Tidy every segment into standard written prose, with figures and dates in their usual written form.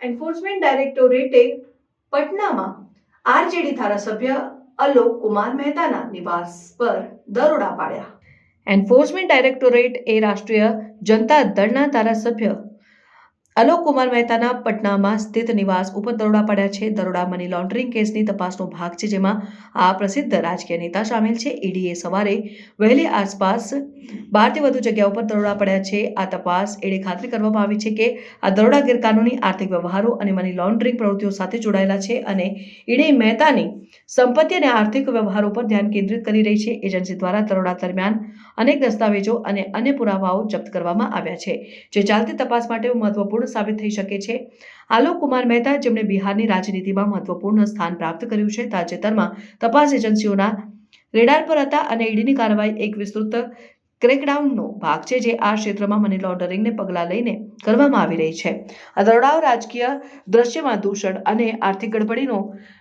Enforcement ડાયરેક્ટોરેટે પટનામાં RJD ધારાસભ્ય અલોક કુમાર મહેતાના નિવાસ પર દરોડા પાડ્યા। એન્ફોર્સમેન્ટ ડાયરેક્ટોરેટ એ રાષ્ટ્રીય જનતા દળના ધારાસભ્ય અલોક કુમાર મહેતાના પટનામાં સ્થિત નિવાસ ઉપર દરોડા પાડ્યા છે। દરોડા મની લોન્ડરિંગ કેસની તપાસનો ભાગ છે, જેમાં આ પ્રસિદ્ધ રાજકીય નેતા સામેલ છે। ઈડીએ સવારે વહેલી આસપાસ 12થી વધુ જગ્યાઓ પર દરોડા પડ્યા છે। આ તપાસ એડે ખાતરી કરવામાં આવી છે કે આ દરોડા ગેરકાનૂની આર્થિક વ્યવહારો અને મની લોન્ડરિંગ પ્રવૃત્તિઓ સાથે જોડાયેલા છે અને ઈડી મહેતાની સંપત્તિ અને આર્થિક વ્યવહારો પર ધ્યાન કેન્દ્રિત કરી રહી છે। એજન્સી દ્વારા દરોડા દરમિયાન અનેક દસ્તાવેજો અને અન્ય પુરાવાઓ જપ્ત કરવામાં આવ્યા છે, જે ચાલતી તપાસ માટે મહત્વપૂર્ણ સાબિત થઈ શકે છે। આલોક કુમાર મહેતા, જેમણે બિહારની રાજનીતિમાં મહત્વપૂર્ણ સ્થાન પ્રાપ્ત કર્યું છે, તાજેતરમાં તપાસ એજન્સીઓના રેડાર પર હતા અને ઈડીની કાર્યવાહી એક વિસ્તૃત ક્રેકડાઉનનો ભાગ છે, જે આ ક્ષેત્રમાં મની લોન્ડરિંગને પગલાં લઈને કરવામાં આવી રહી છે। આ દરોડાઓ રાજકીય દ્રશ્યમાં દૂષણ અને આર્થિક ગડબડીનો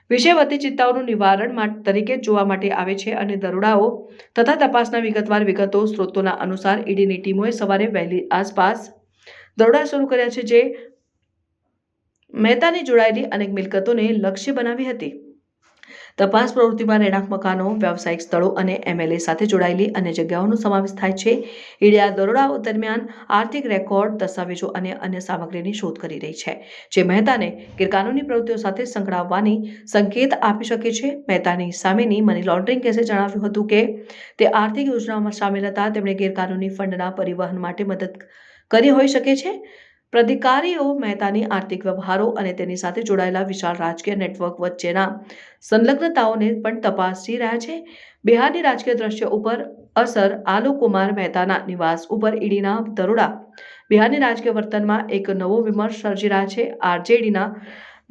વિષય વધતી ચિંતાઓનું નિવારણ તરીકે જોવા માટે આવે છે અને દરોડાઓ તથા તપાસના વિગતવાર વિગતો સ્ત્રોતોના અનુસાર ઈડીની ટીમોએ સવારે વહેલી આસપાસ દરોડા શરૂ કર્યા છે, જે મહેતાની જોડાયેલી અનેક મિલકતોને લક્ષ્ય બનાવી હતી। તપાસ પ્રવૃત્તિમાં રહેણાંક મકાનો, વ્યાવસાયિક સ્થળો અને એમએલએ સાથે જોડાયેલી અન્ય જગ્યાઓનો સમાવેશ થાય છે। ઈડી આ દરોડાઓ દરમિયાન આર્થિક રેકોર્ડ, દસ્તાવેજો અને અન્ય સામગ્રીની શોધ કરી રહી છે, જે મહેતાને ગેરકાનૂની પ્રવૃત્તિઓ સાથે સંકળાવવાની સંકેત આપી શકે છે। મહેતાની સામેની મની લોન્ડરિંગ કેસે જણાવ્યું હતું કે તે આર્થિક યોજનાઓમાં સામેલ હતા, તેમણે ગેરકાનૂની ફંડના પરિવહન માટે મદદ કરી હોઈ શકે છે। અધિકારીઓ મહેતાની આર્થિક વ્યવહારો અને તેની સાથે જોડાયેલા વિશાળ રાજકીય નેટવર્ક વચ્ચેના સંલગ્નતાઓને પણ તપાસી રહ્યા છે। બિહારની રાજકીય દ્રશ્ય ઉપર અસર, આલોક કુમાર મહેતાના નિવાસ ઉપર ઈડીના દરોડા બિહારની રાજકીય વર્તનમાં એક નવો વિમર્શ સર્જી રહ્યા છે। આરજેડીના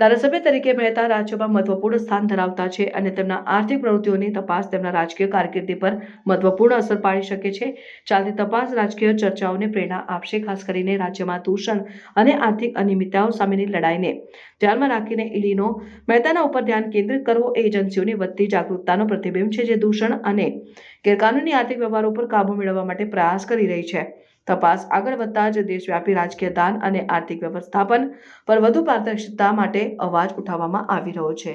ધારાસભ્ય તરીકે મહેતા રાજ્યમાં મહત્વપૂર્ણ સ્થાન ધરાવતા છે અને તેમના આર્થિક પ્રવૃત્તિઓની તપાસ તેમના રાજકીય કારકિર્દી પર મહત્વપૂર્ણ અસર પાડી શકે છે। ચાલતી તપાસ રાજકીય ચર્ચાઓને પ્રેરણા આપશે, ખાસ કરીને રાજ્યમાં દૂષણ અને આર્થિક અનિયમિતતાઓ સામેની લડાઈને ધ્યાનમાં રાખીને। ઈડીનો મહેતાના ઉપર ધ્યાન કેન્દ્રિત કરવો એ એજન્સીઓની વધતી જાગૃતતાનો પ્રતિબિંબ છે, જે દૂષણ અને ગેરકાનૂની આર્થિક વ્યવહારો પર કાબૂ મેળવવા માટે પ્રયાસ કરી રહી છે। તપાસ આગળ વધતા જ દેશવ્યાપી રાજકીય દાન અને આર્થિક વ્યવસ્થાપન પર વધુ પારદર્શિતા માટે અવાજ ઉઠાવવામાં આવી રહ્યો છે।